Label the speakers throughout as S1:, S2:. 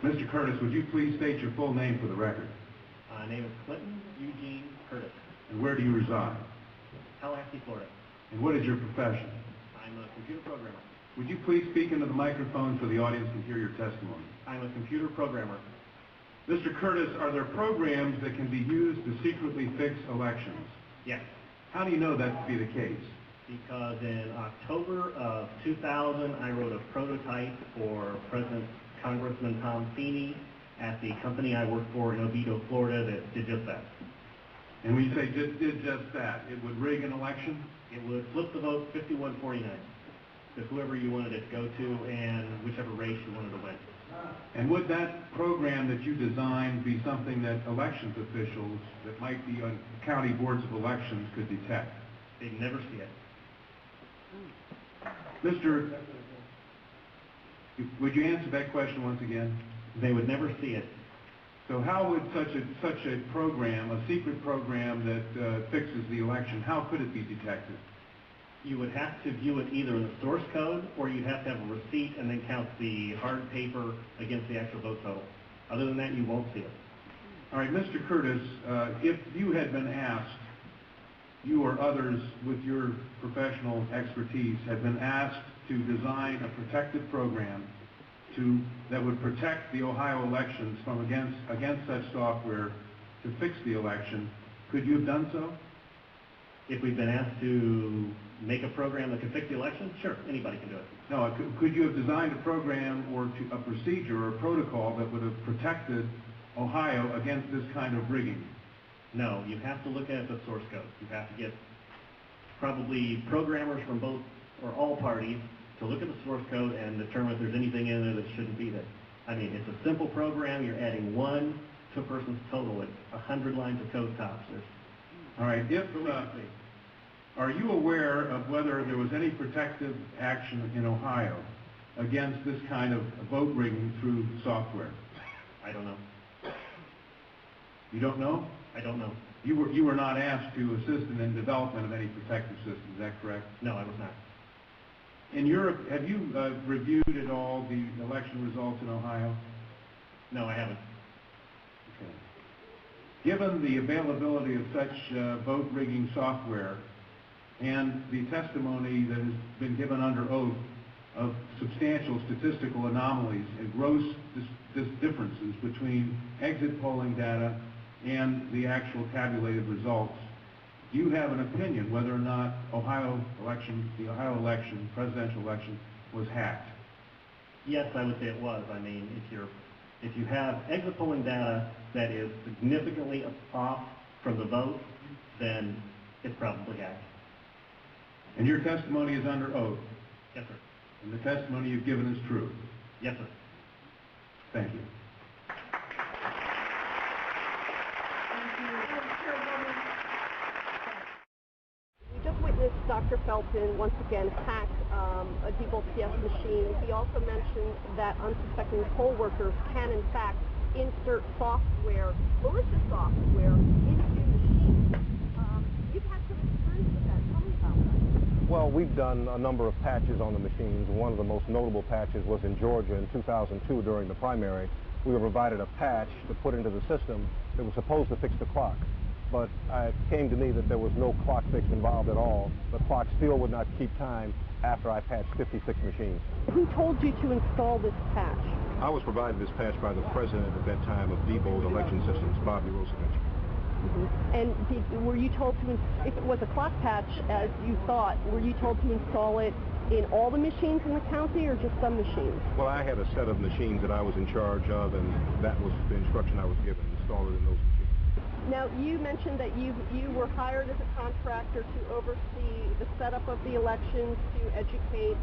S1: Mr. Curtis, would you please state your full name for the record?
S2: My name is Clinton Eugene Curtis.
S1: And where do you reside?
S2: Tallahassee, Florida.
S1: And what is your profession?
S2: I'm a computer programmer.
S1: Would you please speak into the microphone so the audience can hear your testimony?
S2: I'm a computer programmer.
S1: Mr. Curtis, are there programs that can be used to secretly fix elections?
S2: Yes.
S1: How do you know that to be the case?
S2: Because in October of 2000, I wrote a prototype for Congressman Tom Feeney at the company I work for in Oviedo, Florida, that did just that.
S1: And when you say did just that, it would rig an election?
S2: It would flip the vote 51-49 to whoever you wanted it to go to and whichever race you wanted to win.
S1: And would that program that you designed be something that elections officials that might be on county boards of elections could detect?
S2: They'd never see it.
S1: Would you answer that question once again?
S2: They would never see it.
S1: So how would such a program, a secret program that fixes the election, how could it be detected?
S2: You would have to view it either in the source code, or you'd have to have a receipt and then count the hard paper against the actual vote total. Other than that, you won't see it.
S1: All right, Mr. Curtis, if you had been asked, you or others with your professional expertise had been asked to design a protective program that would protect the Ohio elections from against such software to fix the election, could you have done so?
S2: If we've been asked to make a program that could fix the election, sure, anybody can do it.
S1: No, could you have designed a program or a procedure or a protocol that would have protected Ohio against this kind of rigging?
S2: No, you have to look at the source code. You have to get probably programmers from both or all parties to look at the source code and determine if there's anything in there that shouldn't be there. I mean, it's a simple program. You're adding 1 to a person's total. It's 100 lines of code tops.
S1: All right. Are you aware of whether there was any protective action in Ohio against this kind of vote rigging through software?
S2: I don't know.
S1: You don't know?
S2: I don't know.
S1: You were not asked to assist in the development of any protective system, is that correct?
S2: No, I was not.
S1: In Europe, have you reviewed at all the election results in Ohio?
S2: No, I haven't.
S1: Okay. Given the availability of such vote rigging software and the testimony that has been given under oath of substantial statistical anomalies and gross differences between exit polling data and the actual tabulated results, do you have an opinion whether or not the Ohio election, presidential election, was hacked?
S2: Yes, I would say it was. I mean, if you have exit polling data that is significantly off from the vote, then it's probably hacked.
S1: And your testimony is under oath?
S2: Yes, sir.
S1: And the testimony you've given is true?
S2: Yes, sir.
S1: Thank you.
S3: We just witnessed Dr. Felton once again hack a Diebold PS machine. He also mentioned that unsuspecting poll workers can in fact insert software, malicious software, into machines. You've had some experience with that. Tell me about that.
S4: Well, we've done a number of patches on the machines. One of the most notable patches was in Georgia in 2002 during the primary. We were provided a patch to put into the system that was supposed to fix the clock. But it came to me that there was no clock fix involved at all. The clock still would not keep time after I patched 56 machines.
S3: Who told you to install this patch?
S4: I was provided this patch by the president at that time of Diebold Election Systems, Bobby Rosevich.
S3: And were you told to, if it was a clock patch as you thought, were you told to install it in all the machines in the county or just some machines?
S4: Well, I had a set of machines that I was in charge of, and that was the instruction I was given, install it in those machines.
S3: Now, you mentioned that you were hired as a contractor to oversee the setup of the elections, to educate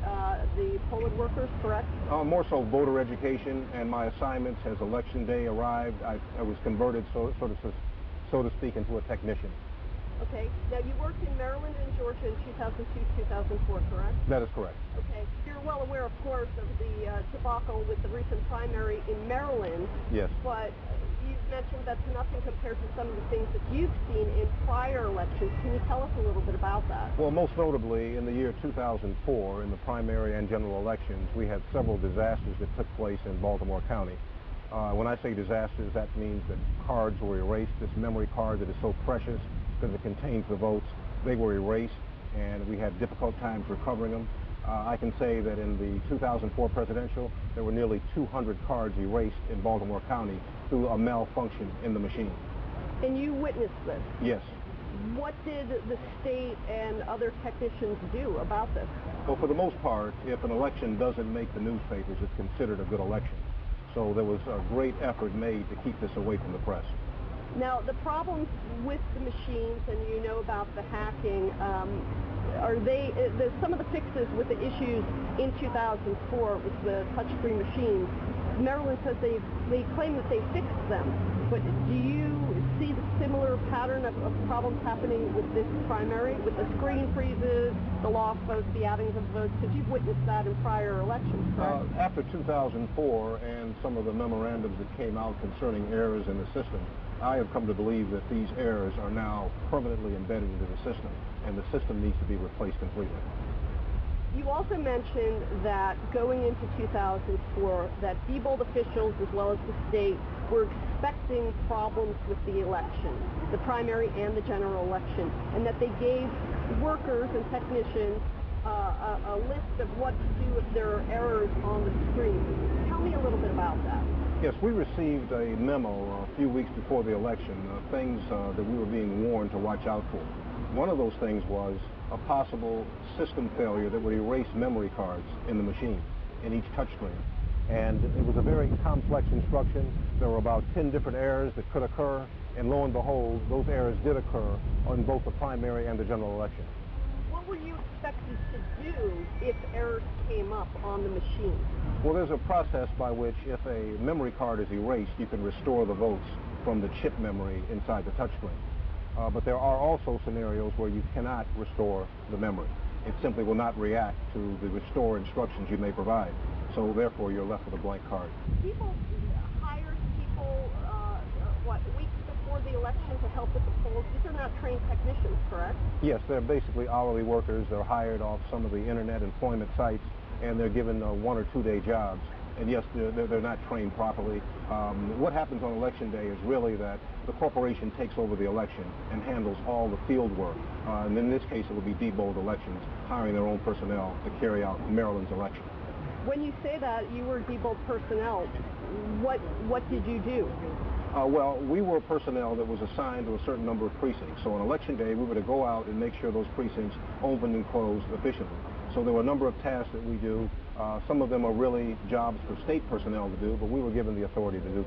S3: the polling workers, correct?
S4: More so voter education, and my assignments as election day arrived, I was converted, so to speak, into a technician.
S3: Okay. Now, you worked in Maryland and Georgia in 2002, 2004, correct?
S4: That is correct.
S3: Okay. You're well aware, of course, of the debacle with the recent primary in Maryland.
S4: Yes.
S3: But you've mentioned that's nothing compared to some of the things that you've seen in prior elections. Can you tell us a little bit about that?
S4: Well, most notably, in the year 2004, in the primary and general elections, we had several disasters that took place in Baltimore County. When I say disasters, that means that cards were erased. This memory card that is so precious because it contains the votes, they were erased, and we had difficult times recovering them. I can say that in the 2004 presidential, there were nearly 200 cards erased in Baltimore County through a malfunction in the machine.
S3: And you witnessed this?
S4: Yes.
S3: What did the state and other technicians do about this?
S4: Well, for the most part, if an election doesn't make the newspapers, it's considered a good election. So there was a great effort made to keep this away from the press.
S3: Now, the problems with the machines, and you know about the hacking, are they, some of the fixes with the issues in 2004 with the touchscreen machines, Maryland says they claim that they fixed them, but do you see the similar pattern of problems happening with this primary, with the screen freezes, the lost votes, the addings of votes, because you've witnessed that in prior elections, correct?
S4: After 2004 and some of the memorandums that came out concerning errors in the system, I have come to believe that these errors are now permanently embedded into the system, and the system needs to be replaced completely.
S3: You also mentioned that going into 2004, that Diebold officials as well as the state were expecting problems with the election, the primary and the general election, and that they gave workers and technicians a list of what to do if there are errors on the screen. Tell me a little bit about that.
S4: Yes, we received a memo a few weeks before the election, things that we were being warned to watch out for. One of those things was a possible system failure that would erase memory cards in the machine, in each touchscreen. And it was a very complex instruction. There were about 10 different errors that could occur, and lo and behold, those errors did occur on both the primary and the general election.
S3: What were you expected to do if errors came up on the machine?
S4: Well, there's a process by which if a memory card is erased, you can restore the votes from the chip memory inside the touchscreen. But there are also scenarios where you cannot restore the memory. It simply will not react to the restore instructions you may provide. So therefore, you're left with a blank card.
S3: People hired people, weeks before the election to help with the polls. These are not trained technicians, correct?
S4: Yes, they're basically hourly workers. They're hired off some of the internet employment sites, and they're given 1 or 2 day jobs. And yes, they're not trained properly. What happens on election day is really that the corporation takes over the election and handles all the field work. And in this case, it would be Diebold Elections, hiring their own personnel to carry out Maryland's election.
S3: When you say that you were Diebold personnel, what did you do?
S4: Well, we were personnel that was assigned to a certain number of precincts. So on election day, we were to go out and make sure those precincts opened and closed efficiently. So there were a number of tasks that we do. Some of them are really jobs for state personnel to do, but we were given the authority to do.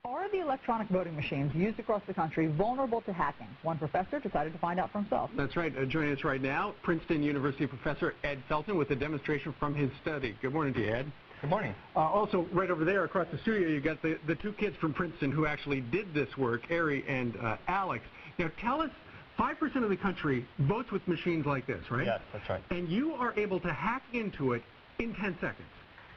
S5: Are the electronic voting machines used across the country vulnerable to hacking? One professor decided to find out for himself.
S6: That's right. Joining us right now, Princeton University professor Ed Felton with a demonstration from his study. Good morning to you, Ed.
S7: Good morning.
S6: Also, right over there across the studio, you got the two kids from Princeton who actually did this work, Ari and Alex. Now, tell us, 5% of the country votes with machines like this, right?
S7: Yes, that's right.
S6: And you are able to hack into it in 10 seconds.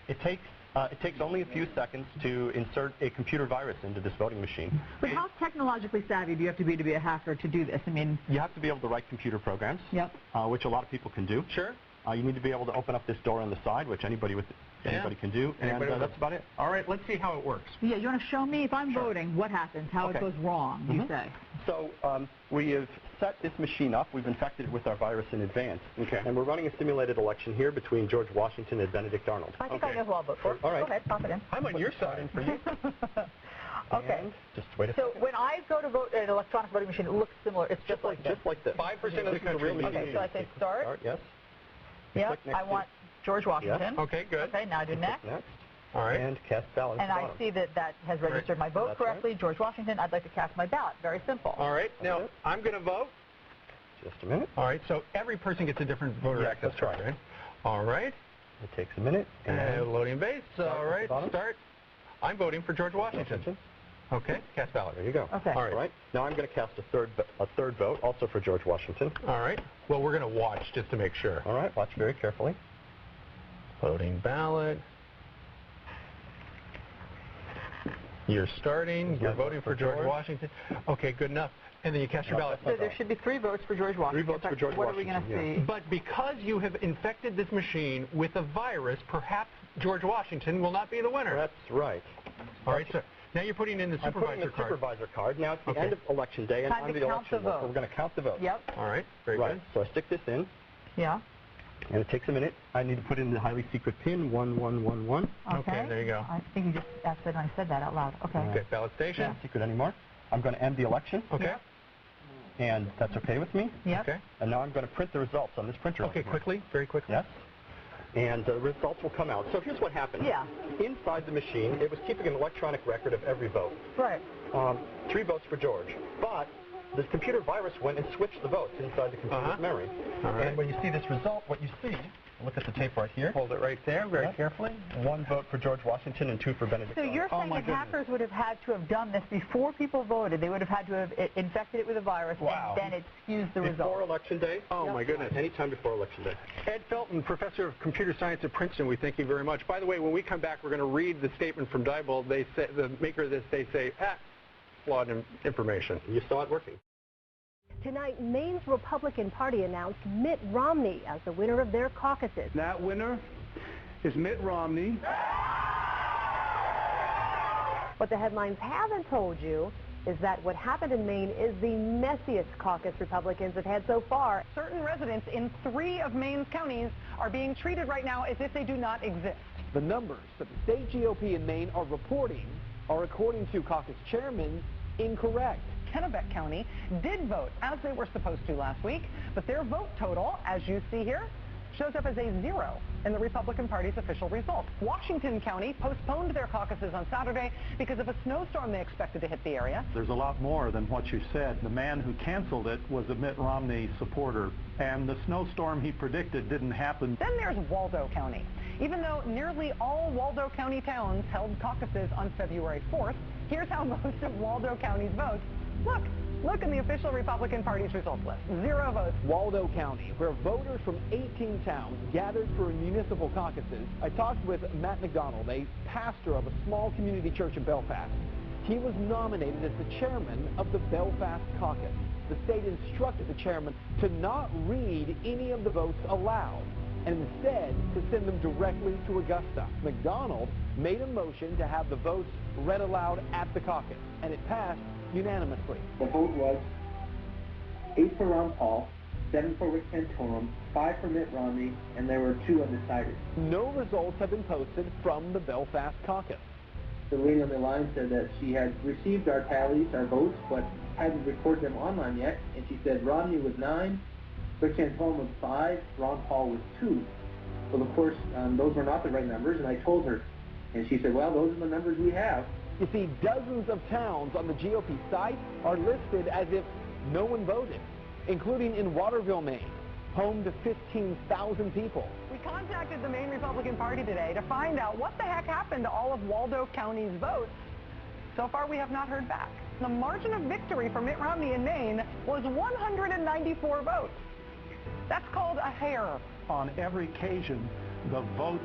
S7: It takes only a few seconds to insert a computer virus into this voting machine.
S5: But how technologically savvy do you have to be a hacker to do this? I mean,
S7: you have to be able to write computer programs,
S5: yep.
S7: Which a lot of people can do.
S6: Sure.
S7: You need to be able to open up this door on the side, which anybody can do, and that's about it.
S6: All right, let's see how it works.
S5: Yeah, you want to show me, if I'm voting, what happens, how it goes wrong, you say?
S7: So we have set this machine up. We've infected it with our virus in advance.
S6: Okay.
S7: And we're running a simulated election here between George Washington and Benedict Arnold.
S5: I think I know who I'll vote for.
S7: All right.
S5: Go ahead, pop it in.
S6: I'm on your side.
S7: For you.
S5: Okay.
S7: And just wait a
S5: So
S7: second.
S5: when I go to vote in an electronic voting machine, it looks similar. It's just like this.
S7: Just like this.
S6: 5% of the country.
S5: Okay, so I say start.
S7: Start, yes.
S5: Yep,
S7: Click next
S5: I
S7: to-
S5: want George Washington.
S7: Yes.
S6: Okay, good.
S5: Okay, now I do next.
S7: Next.
S6: All right.
S7: And cast ballot.
S5: And I see that has registered my vote
S7: That's
S5: correctly. George Washington, I'd like to cast my ballot. Very simple.
S6: All right. Now,
S7: it.
S6: I'm going to vote.
S7: Just a minute.
S6: All right, so every person gets a different voter
S7: Yes,
S6: access
S7: that's
S6: card,
S7: right.
S6: All right.
S7: It takes a minute.
S6: And loading base.
S7: Start
S6: All
S7: at the
S6: right,
S7: bottom.
S6: start. I'm voting for George Washington. Okay, cast ballot.
S7: There you go.
S5: Okay.
S6: All right.
S7: All right. Now I'm going to cast a third vote, also for George Washington.
S6: All right. Well, we're going to watch just to make sure.
S7: All right. Watch very carefully.
S6: Loading ballot. You're starting, you're voting for George Washington. Okay, good enough. And then you cast your ballot.
S5: So there should be 3 votes for George Washington.
S7: 3 votes for George
S5: What are we
S7: Washington,
S5: going to see?
S6: But because you have infected this machine with a virus, perhaps George Washington will not be the winner.
S7: That's right.
S6: All right, sir. Now you're putting in the
S7: I'm putting
S6: supervisor
S7: the
S6: card.
S7: supervisor card. Now it's the
S6: Okay.
S7: end of election day, and
S5: Time
S7: I'm
S5: to
S7: the
S5: count
S7: election
S5: the
S7: worker.
S5: votes.
S7: We're going to count the votes.
S5: Yep.
S6: All right, very
S7: Right.
S6: good.
S7: So I stick this in,
S5: Yeah.
S7: and it takes a minute. I need to put in the highly secret pin, 1111.
S6: Okay, there you go.
S5: I think you just asked it and I said that out loud. Okay.
S6: Okay, ballot station.
S7: Not secret anymore. I'm going to end the election,
S6: Okay.
S5: Yep.
S7: and that's okay with me.
S5: Yep.
S6: Okay.
S7: And now I'm going to print the results on this printer.
S6: Okay,
S7: over here.
S6: quickly, very quickly.
S7: Yes. And the results will come out. So here's what happened.
S5: Yeah.
S7: Inside the machine, it was keeping an electronic record of every vote.
S5: Right.
S7: 3 votes for George. But the computer virus went and switched the votes inside the computer's memory.
S6: All right.
S7: And when you see this result, what you see, look at the tape right here.
S6: Hold it right there, very
S7: Yep.
S6: carefully.
S7: 1 vote for George Washington and 2 for Benedict
S5: So you're
S7: Arnold.
S5: saying
S6: my
S5: that
S6: goodness.
S5: hackers would have had to have done this before people voted. They would have had to have infected it with a virus,
S6: Wow.
S5: and then it skews the
S7: Before
S5: result.
S7: election day?
S6: Oh, my goodness.
S7: Anytime before election day.
S6: Ed Felton, professor of computer science at Princeton, we thank you very much. By the way, when we come back, we're going to read the statement from Diebold. They say, the maker of this, they say, flawed information.
S7: You saw it working.
S3: Tonight, Maine's Republican Party announced Mitt Romney as the winner of their caucuses.
S1: That winner is Mitt Romney.
S3: What the headlines haven't told you is that what happened in Maine is the messiest caucus Republicans have had so far.
S8: Certain residents in 3 of Maine's counties are being treated right now as if they do not exist.
S9: The numbers that the state GOP in Maine are reporting are, according to caucus chairman, incorrect.
S8: Kennebec County did vote as they were supposed to last week, but their vote total, as you see here, shows up as a 0 in the Republican Party's official result. Washington County postponed their caucuses on Saturday because of a snowstorm they expected to hit the area.
S10: There's a lot more than what you said. The man who canceled it was a Mitt Romney supporter, and the snowstorm he predicted didn't happen.
S8: Then there's Waldo County. Even though nearly all Waldo County towns held caucuses on February 4th, here's how most of Waldo County's votes. Look in the official Republican Party's results list. 0 votes.
S9: Waldo County, where voters from 18 towns gathered for municipal caucuses. I talked with Matt McDonald, a pastor of a small community church in Belfast. He was nominated as the chairman of the Belfast caucus. The state instructed the chairman to not read any of the votes aloud, and instead to send them directly to Augusta. McDonald made a motion to have the votes read aloud at the caucus, and it passed unanimously.
S11: The vote was 8 for Ron Paul, 7 for Rick Santorum, 5 for Mitt Romney, and there were 2 undecided.
S9: No results have been posted from the Belfast caucus.
S11: The lady on the line said that she had received our tallies, our votes, but hadn't recorded them online yet, and she said Romney was 9, Rick Santorum was 5, Ron Paul was 2. Well, of course, those were not the right numbers, and I told her, and she said, well, those are the numbers we have.
S9: You see, dozens of towns on the GOP site are listed as if no one voted, including in Waterville, Maine, home to 15,000 people.
S8: We contacted the Maine Republican Party today to find out what the heck happened to all of Waldo County's votes. So far, we have not heard back. The margin of victory for Mitt Romney in Maine was 194 votes. That's called a hair.
S10: On every occasion, the votes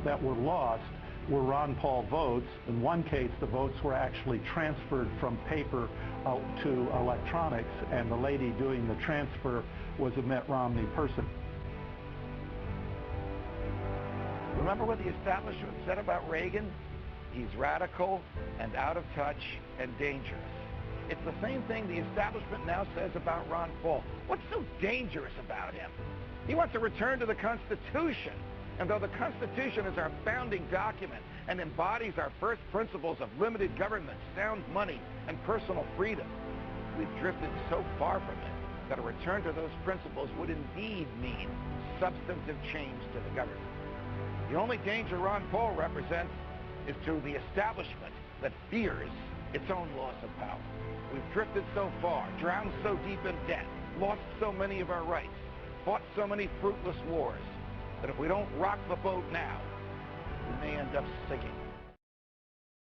S10: that were lost were Ron Paul votes. In one case, the votes were actually transferred from paper out to electronics, and the lady doing the transfer was a Mitt Romney person.
S12: Remember what the establishment said about Reagan? He's radical and out of touch and dangerous. It's the same thing the establishment now says about Ron Paul. What's so dangerous about him? He wants a return to the Constitution. And though the Constitution is our founding document and embodies our first principles of limited government, sound money, and personal freedom, we've drifted so far from it that a return to those principles would indeed mean substantive change to the government. The only danger Ron Paul represents is to the establishment that fears its own loss of power. We've drifted so far, drowned so deep in debt, lost so many of our rights, fought so many fruitless wars, that if we don't rock the boat now, we may end up sinking.